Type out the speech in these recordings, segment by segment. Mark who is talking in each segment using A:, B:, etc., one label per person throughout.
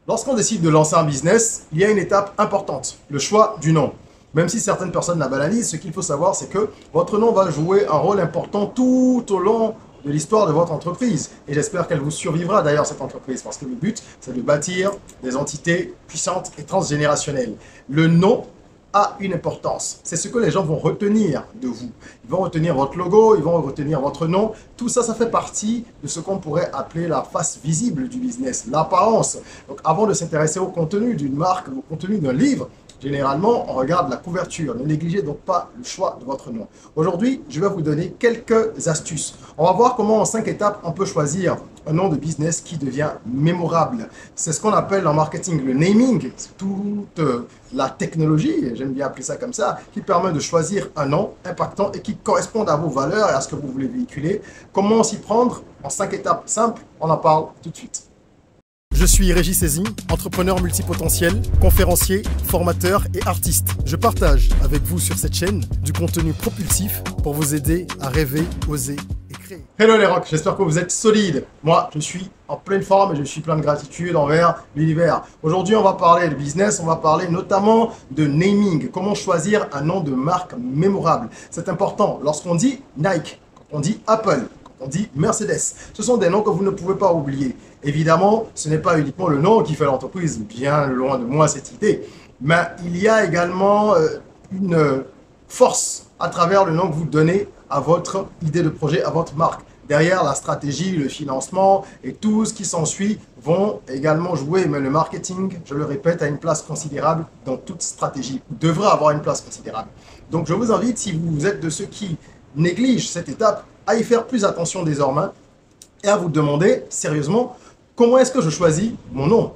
A: Lorsqu'on décide de lancer un business, il y a une étape importante, le choix du nom. Même si certaines personnes la banalisent, ce qu'il faut savoir, c'est que votre nom va jouer un rôle important tout au long de l'histoire de votre entreprise. Et j'espère qu'elle vous survivra d'ailleurs, cette entreprise, parce que le but, c'est de bâtir des entités puissantes et transgénérationnelles. Le nom a une importance. C'est ce que les gens vont retenir de vous. Ils vont retenir votre logo, ils vont retenir votre nom. Tout ça, ça fait partie de ce qu'on pourrait appeler la face visible du business, l'apparence. Donc avant de s'intéresser au contenu d'une marque, au contenu d'un livre, généralement, on regarde la couverture. Ne négligez donc pas le choix de votre nom. Aujourd'hui, je vais vous donner quelques astuces. On va voir comment en 5 étapes, on peut choisir un nom de business qui devient mémorable. C'est ce qu'on appelle en marketing le naming. C'est toute la technologie, j'aime bien appeler ça comme ça, qui permet de choisir un nom impactant et qui corresponde à vos valeurs et à ce que vous voulez véhiculer. Comment s'y prendre en 5 étapes simples? On en parle tout de suite. Je suis Régis Sezin, entrepreneur multipotentiel, conférencier, formateur et artiste. Je partage avec vous sur cette chaîne du contenu propulsif pour vous aider à rêver, oser et créer. Hello les rocks, j'espère que vous êtes solides. Moi, je suis en pleine forme et je suis plein de gratitude envers l'univers. Aujourd'hui, on va parler de business, on va parler notamment de naming. Comment choisir un nom de marque mémorable. C'est important lorsqu'on dit Nike, quand on dit Apple, on dit Mercedes. Ce sont des noms que vous ne pouvez pas oublier. Évidemment, ce n'est pas uniquement le nom qui fait l'entreprise, bien loin de moi cette idée. Mais il y a également une force à travers le nom que vous donnez à votre idée de projet, à votre marque. Derrière, la stratégie, le financement et tout ce qui s'ensuit vont également jouer. Mais le marketing, je le répète, a une place considérable dans toute stratégie, ou devrait avoir une place considérable. Donc je vous invite, si vous êtes de ceux qui négligent cette étape, à y faire plus attention désormais et à vous demander sérieusement comment est-ce que je choisis mon nom?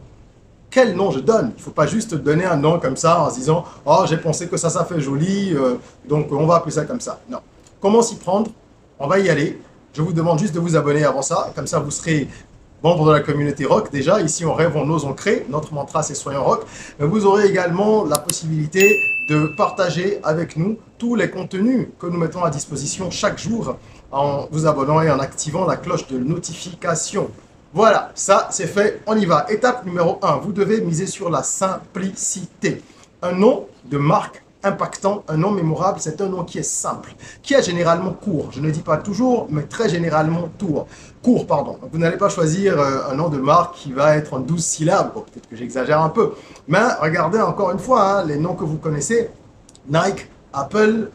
A: Quel nom je donne? Il ne faut pas juste donner un nom comme ça en se disant « Oh, j'ai pensé que ça fait joli, donc on va appeler ça comme ça. » Non. Comment s'y prendre? On va y aller. Je vous demande juste de vous abonner avant ça. Comme ça, vous serez membre de la communauté rock. Déjà, ici, on rêve, on ose, on crée. Notre mantra, c'est « Soyons rock ». Mais vous aurez également la possibilité de partager avec nous tous les contenus que nous mettons à disposition chaque jour en vous abonnant et en activant la cloche de notification. Voilà, ça c'est fait, on y va. Étape numéro 1, vous devez miser sur la simplicité. Un nom de marque impactant, un nom mémorable, c'est un nom qui est simple, qui est généralement court. Je ne dis pas toujours, mais très généralement court, pardon. Vous n'allez pas choisir un nom de marque qui va être en 12 syllabes. Bon, peut-être que j'exagère un peu. Mais regardez encore une fois, hein, les noms que vous connaissez, Nike, Apple,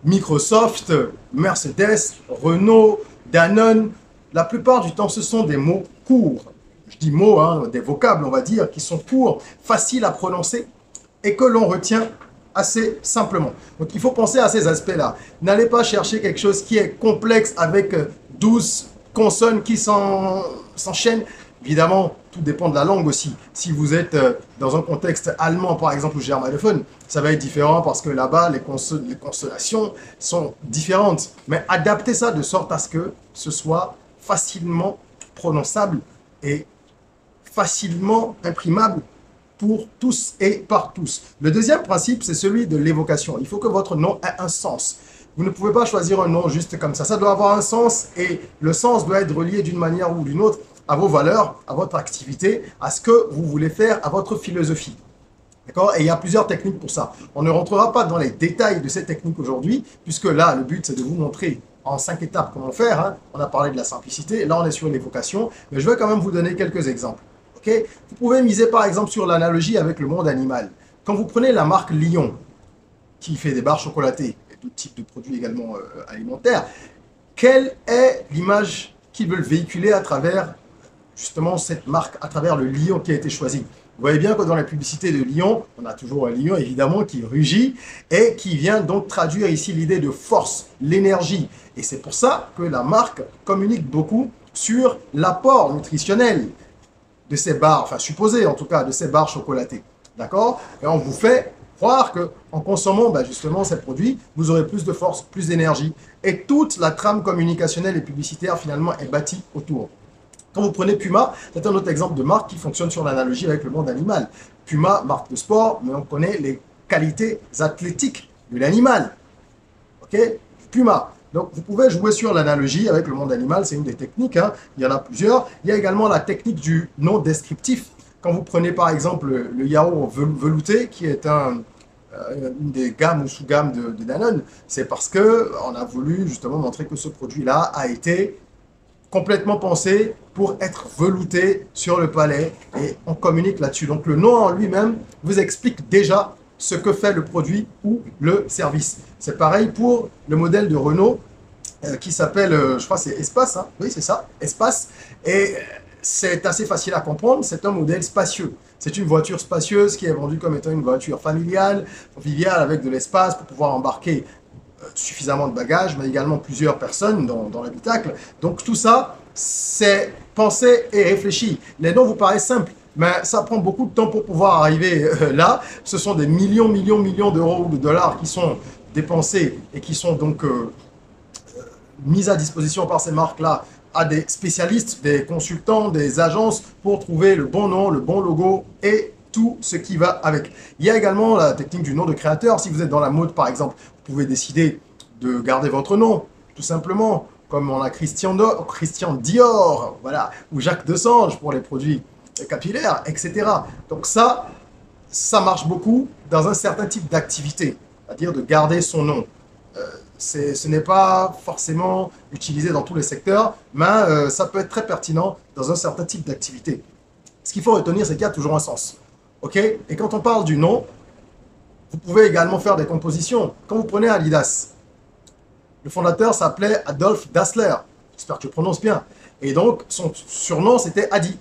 A: Microsoft, Mercedes, Renault, Danone. La plupart du temps, ce sont des mots courts. Je dis mots, hein, des vocables, on va dire, qui sont courts, faciles à prononcer et que l'on retient assez simplement. Donc, il faut penser à ces aspects-là. N'allez pas chercher quelque chose qui est complexe avec 12 consonnes qui s'enchaînent. Évidemment, tout dépend de la langue aussi. Si vous êtes dans un contexte allemand, par exemple, ou germanophone, ça va être différent parce que là-bas, les consonnations sont différentes. Mais adaptez ça de sorte à ce que ce soit facilement prononçable et facilement imprimable pour tous et par tous. Le deuxième principe, c'est celui de l'évocation. Il faut que votre nom ait un sens. Vous ne pouvez pas choisir un nom juste comme ça. Ça doit avoir un sens et le sens doit être relié d'une manière ou d'une autre à vos valeurs, à votre activité, à ce que vous voulez faire, à votre philosophie. D'accord? Et il y a plusieurs techniques pour ça. On ne rentrera pas dans les détails de ces techniques aujourd'hui, puisque là, le but, c'est de vous montrer en 5 étapes comment faire. Hein. On a parlé de la simplicité, là, on est sur l'évocation, mais je vais quand même vous donner quelques exemples. Okay? Vous pouvez miser, par exemple, sur l'analogie avec le monde animal. Quand vous prenez la marque Lion, qui fait des barres chocolatées, et d'autres types de produits également alimentaires, quelle est l'image qu'ils veulent véhiculer à travers justement cette marque, à travers le lion qui a été choisi? Vous voyez bien que dans les publicités de lion, on a toujours un lion évidemment qui rugit et qui vient donc traduire ici l'idée de force, l'énergie. Et c'est pour ça que la marque communique beaucoup sur l'apport nutritionnel de ces barres, enfin supposé en tout cas, de ces barres chocolatées. D'accord? Et on vous fait croire qu'en consommant justement ces produits, vous aurez plus de force, plus d'énergie. Et toute la trame communicationnelle et publicitaire finalement est bâtie autour. Quand vous prenez Puma, c'est un autre exemple de marque qui fonctionne sur l'analogie avec le monde animal. Puma, marque de sport, mais on connaît les qualités athlétiques de l'animal. Ok? Puma. Donc, vous pouvez jouer sur l'analogie avec le monde animal, c'est une des techniques, hein. Il y en a plusieurs. Il y a également la technique du nom descriptif. Quand vous prenez par exemple le yaourt velouté, qui est une des gammes ou sous-gammes de Danone, c'est parce qu'on a voulu justement montrer que ce produit-là a été complètement pensé pour être velouté sur le palais et on communique là-dessus. Donc le nom en lui-même vous explique déjà ce que fait le produit ou le service. C'est pareil pour le modèle de Renault qui s'appelle, je crois c'est Espace, hein. Oui c'est ça, Espace, et c'est assez facile à comprendre, c'est un modèle spacieux. C'est une voiture spacieuse qui est vendue comme étant une voiture familiale, conviviale, avec de l'espace pour pouvoir embarquer suffisamment de bagages, mais également plusieurs personnes dans l'habitacle. Donc tout ça, c'est pensé et réfléchi. Les noms vous paraissent simples, mais ça prend beaucoup de temps pour pouvoir arriver là. Ce sont des millions d'euros ou de dollars qui sont dépensés et qui sont donc mis à disposition par ces marques-là à des spécialistes, des consultants, des agences pour trouver le bon nom, le bon logo et tout ce qui va avec. Il y a également la technique du nom de créateur. Si vous êtes dans la mode, par exemple, vous pouvez décider de garder votre nom, tout simplement, comme on a Christian Dior, voilà, ou Jacques Desange pour les produits capillaires, etc. Donc ça marche beaucoup dans un certain type d'activité, c'est-à-dire de garder son nom. Ce n'est pas forcément utilisé dans tous les secteurs, mais ça peut être très pertinent dans un certain type d'activité. Ce qu'il faut retenir, c'est qu'il y a toujours un sens. Ok? Et quand on parle du nom, vous pouvez également faire des compositions. Quand vous prenez Adidas, le fondateur s'appelait Adolf Dassler. J'espère que je prononce bien. Et donc, son surnom, c'était Adi,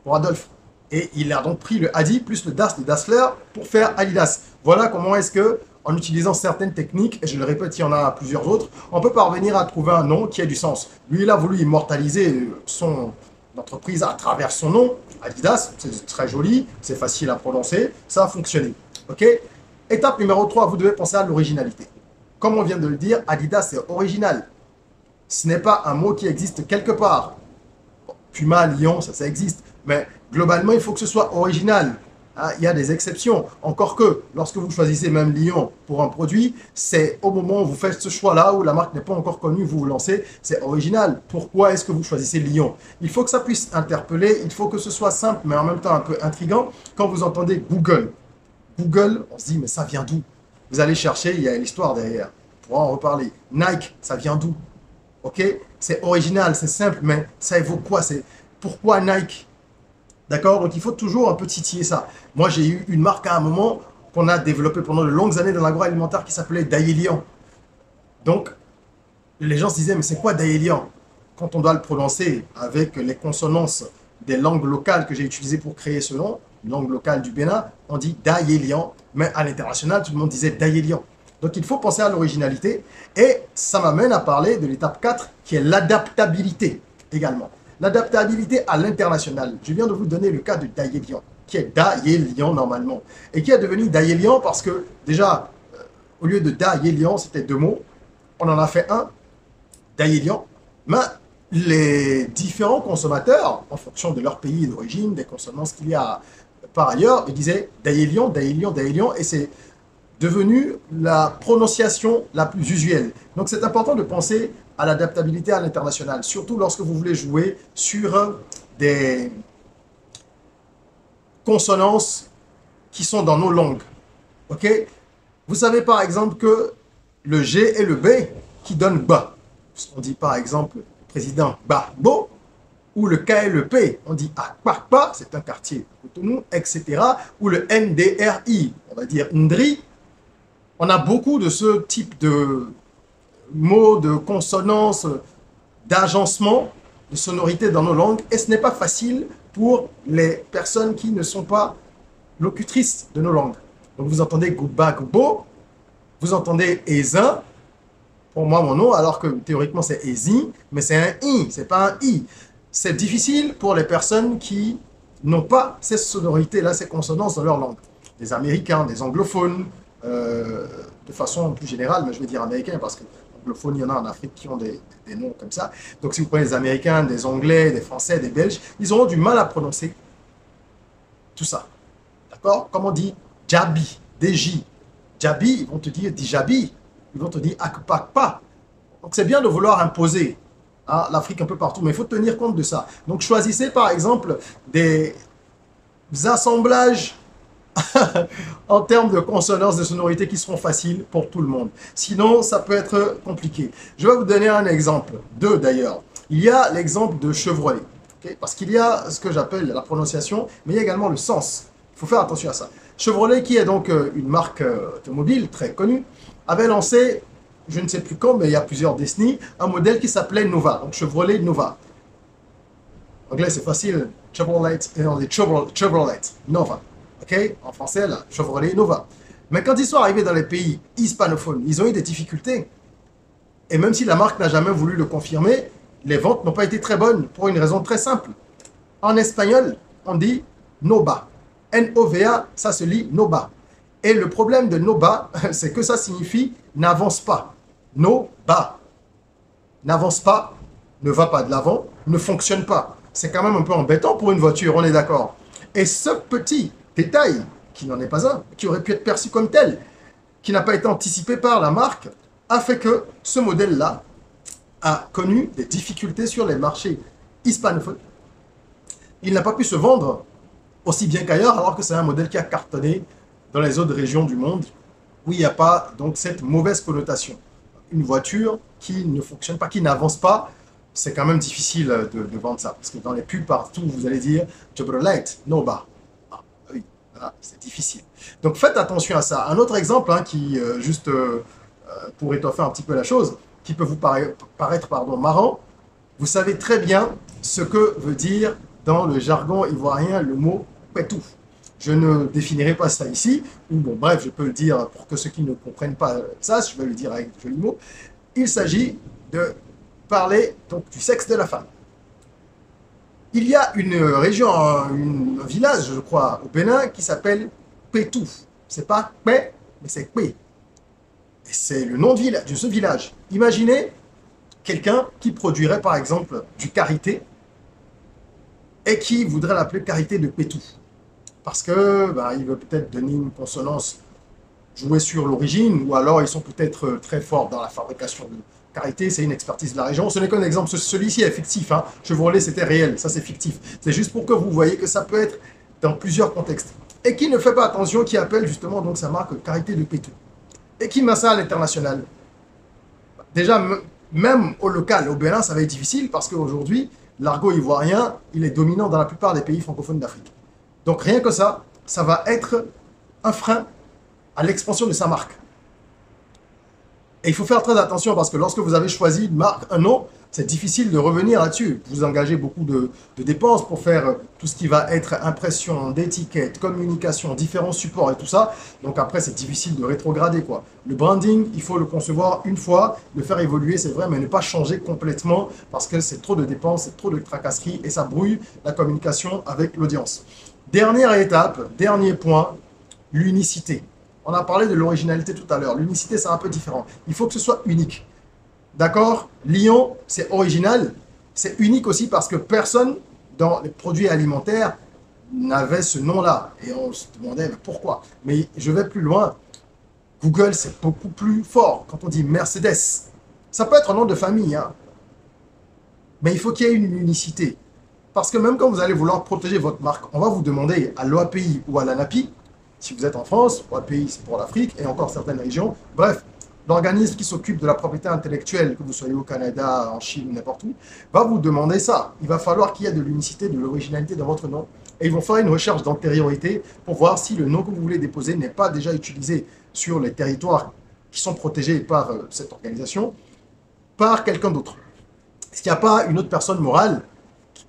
A: pour Adolf. Et il a donc pris le Adi plus le Das de Dassler pour faire Adidas. Voilà comment est-ce que, en utilisant certaines techniques, et je le répète, il y en a plusieurs autres, on peut parvenir à trouver un nom qui ait du sens. Lui, il a voulu immortaliser son entreprise à travers son nom, Adidas, c'est très joli, c'est facile à prononcer, ça a fonctionné. Ok? Étape numéro 3, vous devez penser à l'originalité. Comme on vient de le dire, Adidas c'est original. Ce n'est pas un mot qui existe quelque part. Bon, Puma, Lion, ça existe. Mais globalement, il faut que ce soit original. Hein, il y a des exceptions. Encore que, lorsque vous choisissez même Lion pour un produit, c'est au moment où vous faites ce choix-là, où la marque n'est pas encore connue, vous vous lancez, c'est original. Pourquoi est-ce que vous choisissez Lion? Il faut que ça puisse interpeller, il faut que ce soit simple, mais en même temps un peu intriguant. Quand vous entendez Google, on se dit, mais ça vient d'où? Vous allez chercher, il y a l'histoire derrière. On pourra en reparler. Nike, ça vient d'où? Ok? C'est original, c'est simple, mais ça évoque quoi? C'est pourquoi Nike? D'accord? Donc il faut toujours un peu titiller ça. Moi, j'ai eu une marque à un moment qu'on a développée pendant de longues années dans l'agroalimentaire qui s'appelait Daelian. Donc, les gens se disaient, mais c'est quoi Daelian? Quand on doit le prononcer avec les consonances des langues locales que j'ai utilisées pour créer ce nom, langue locale du Bénin, on dit Daelian, mais à l'international, tout le monde disait Daelian. Donc il faut penser à l'originalité, et ça m'amène à parler de l'étape 4, qui est l'adaptabilité également. L'adaptabilité à l'international. Je viens de vous donner le cas de Daelian, qui est Daelian normalement, et qui est devenu Daelian parce que déjà, au lieu de Daelian, c'était 2 mots, on en a fait un, Daelian, mais les différents consommateurs, en fonction de leur pays d'origine, des consonances qu'il y a par ailleurs, ils disaient Daelian, Daelian, Daelian, et c'est devenu la prononciation la plus usuelle. Donc c'est important de penser à l'adaptabilité à l'international, surtout lorsque vous voulez jouer sur des consonances qui sont dans nos langues. Ok? Vous savez par exemple que le G et le B qui donnent ba. On dit par exemple président Gbagbo, ou le K et le P, on dit Akpakpa, c'est un quartier Cotonou, etc. Ou le NDRI, on va dire Ndri. On a beaucoup de ce type de mots, de consonances, d'agencement, de sonorités dans nos langues. Et ce n'est pas facile pour les personnes qui ne sont pas locutrices de nos langues. Donc vous entendez Gbagbo, vous entendez Ezin, pour moi mon nom, alors que théoriquement c'est Ezi, mais c'est un I, c'est pas un I. C'est difficile pour les personnes qui n'ont pas ces sonorités-là, ces consonances dans leur langue. Des Américains, des anglophones, de façon plus générale, mais je vais dire américains parce que anglophones, il y en a en Afrique qui ont des noms comme ça. Donc si vous prenez des Américains, des Anglais, des Français, des Belges, ils auront du mal à prononcer tout ça. D'accord? Comme on dit Djabi, DJ. Djabi, ils vont te dire Djabi, ils vont te dire Akpakpa. Donc c'est bien de vouloir imposer l'Afrique un peu partout, mais il faut tenir compte de ça. Donc choisissez par exemple des assemblages en termes de consonance, de sonorité qui seront faciles pour tout le monde. Sinon, ça peut être compliqué. Je vais vous donner un exemple, deux d'ailleurs. Il y a l'exemple de Chevrolet, okay? Parce qu'il y a ce que j'appelle la prononciation, mais il y a également le sens. Il faut faire attention à ça. Chevrolet, qui est donc une marque automobile très connue, avait lancé, je ne sais plus quand, mais il y a plusieurs décennies, un modèle qui s'appelait Nova, donc Chevrolet Nova. En anglais, c'est facile, Chevrolet, et on dit Chevrolet Nova. Okay? En français, là, Chevrolet Nova. Mais quand ils sont arrivés dans les pays hispanophones, ils ont eu des difficultés. Et même si la marque n'a jamais voulu le confirmer, les ventes n'ont pas été très bonnes pour une raison très simple. En espagnol, on dit Nova. N-O-V-A, ça se lit Nova. Et le problème de Nova, c'est que ça signifie n'avance pas. Nova. N'avance pas, ne va pas de l'avant, ne fonctionne pas. C'est quand même un peu embêtant pour une voiture, on est d'accord. Et ce petit détail, qui n'en est pas un, qui aurait pu être perçu comme tel, qui n'a pas été anticipé par la marque, a fait que ce modèle-là a connu des difficultés sur les marchés hispanophones. Il n'a pas pu se vendre aussi bien qu'ailleurs, alors que c'est un modèle qui a cartonné dans les autres régions du monde, où il n'y a pas donc cette mauvaise connotation. Une voiture qui ne fonctionne pas, qui n'avance pas, c'est quand même difficile de vendre ça. Parce que dans les pubs partout, vous allez dire Chevrolet Nova. Oui, voilà, c'est difficile. Donc faites attention à ça. Un autre exemple, hein, qui, juste pour étoffer un petit peu la chose, qui peut vous paraître marrant, vous savez très bien ce que veut dire dans le jargon ivoirien le mot pétou. Je ne définirai pas ça ici, ou bon, bref, je peux le dire pour que ceux qui ne comprennent pas ça, je vais le dire avec de jolis mots. Il s'agit de parler donc du sexe de la femme. Il y a une région, un village, je crois, au Bénin, qui s'appelle Pétou. C'est pas Pé, mais c'est Pé. Et c'est le nom de ce village. Imaginez quelqu'un qui produirait par exemple du karité et qui voudrait l'appeler karité de Pétou. Parce que il veut peut-être donner une consonance, jouer sur l'origine, ou alors ils sont peut-être très forts dans la fabrication de karité, c'est une expertise de la région. Ce n'est qu'un exemple, celui-ci est fictif, hein. Chevrolet c'était réel, ça c'est fictif. C'est juste pour que vous voyez que ça peut être dans plusieurs contextes. Et qui ne fait pas attention, qui appelle justement donc sa marque karité de Pétou. Et qui met ça à l'international. Déjà, même au local, au Bénin, ça va être difficile parce qu'aujourd'hui, l'argot ivoirien, il est dominant dans la plupart des pays francophones d'Afrique. Donc rien que ça, ça va être un frein à l'expansion de sa marque. Et il faut faire très attention parce que lorsque vous avez choisi une marque, un nom, c'est difficile de revenir là-dessus. Vous engagez beaucoup de dépenses pour faire tout ce qui va être impression, d'étiquette, communication, différents supports et tout ça. Donc après, c'est difficile de rétrograder, quoi. Le branding, il faut le concevoir une fois, le faire évoluer, c'est vrai, mais ne pas changer complètement parce que c'est trop de dépenses, c'est trop de tracasseries et ça brouille la communication avec l'audience. Dernière étape, dernier point, l'unicité. On a parlé de l'originalité tout à l'heure. L'unicité, c'est un peu différent. Il faut que ce soit unique. D'accord? Lion, c'est original. C'est unique aussi parce que personne dans les produits alimentaires n'avait ce nom-là. Et on se demandait pourquoi. Mais je vais plus loin. Google, c'est beaucoup plus fort. Quand on dit Mercedes, ça peut être un nom de famille, hein. Mais il faut qu'il y ait une unicité. Parce que même quand vous allez vouloir protéger votre marque, on va vous demander à l'OAPI ou à l'ANAPI, si vous êtes en France, l'OAPI c'est pour l'Afrique et encore certaines régions, bref, l'organisme qui s'occupe de la propriété intellectuelle, que vous soyez au Canada, en Chine, n'importe où, va vous demander ça. Il va falloir qu'il y ait de l'unicité, de l'originalité dans votre nom. Et ils vont faire une recherche d'antériorité pour voir si le nom que vous voulez déposer n'est pas déjà utilisé sur les territoires qui sont protégés par cette organisation, par quelqu'un d'autre. Est-ce qu'il n'y a pas une autre personne morale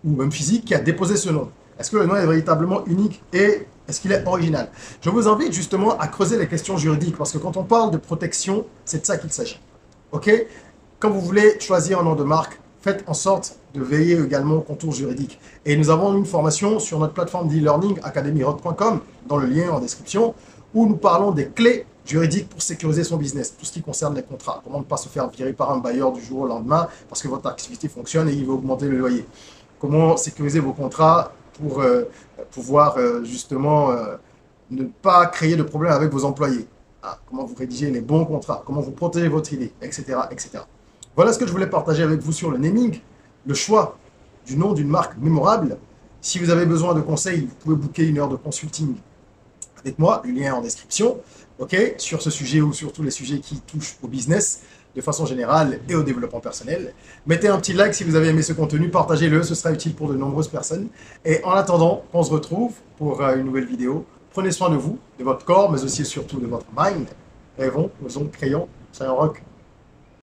A: ou même physique qui a déposé ce nom? Est-ce que le nom est véritablement unique et est-ce qu'il est original? Je vous invite justement à creuser les questions juridiques parce que quand on parle de protection, c'est de ça qu'il s'agit. Ok? Quand vous voulez choisir un nom de marque, faites en sorte de veiller également au contour juridique. Et nous avons une formation sur notre plateforme d'e-learning academyrock.com dans le lien en description où nous parlons des clés juridiques pour sécuriser son business, tout ce qui concerne les contrats. Comment ne pas se faire virer par un bailleur du jour au lendemain parce que votre activité fonctionne et il veut augmenter le loyer. Comment sécuriser vos contrats pour pouvoir justement ne pas créer de problèmes avec vos employés. Ah, comment vous rédigez les bons contrats, comment vous protégez votre idée, etc., etc. Voilà ce que je voulais partager avec vous sur le naming, le choix du nom d'une marque mémorable. Si vous avez besoin de conseils, vous pouvez booker une heure de consulting avec moi, le lien est en description, ok, sur ce sujet ou sur tous les sujets qui touchent au business de façon générale et au développement personnel. Mettez un petit like si vous avez aimé ce contenu, partagez-le, ce sera utile pour de nombreuses personnes. Et en attendant, on se retrouve pour une nouvelle vidéo. Prenez soin de vous, de votre corps, mais aussi et surtout de votre mind. Rêvons, osons, créons, soyons rock.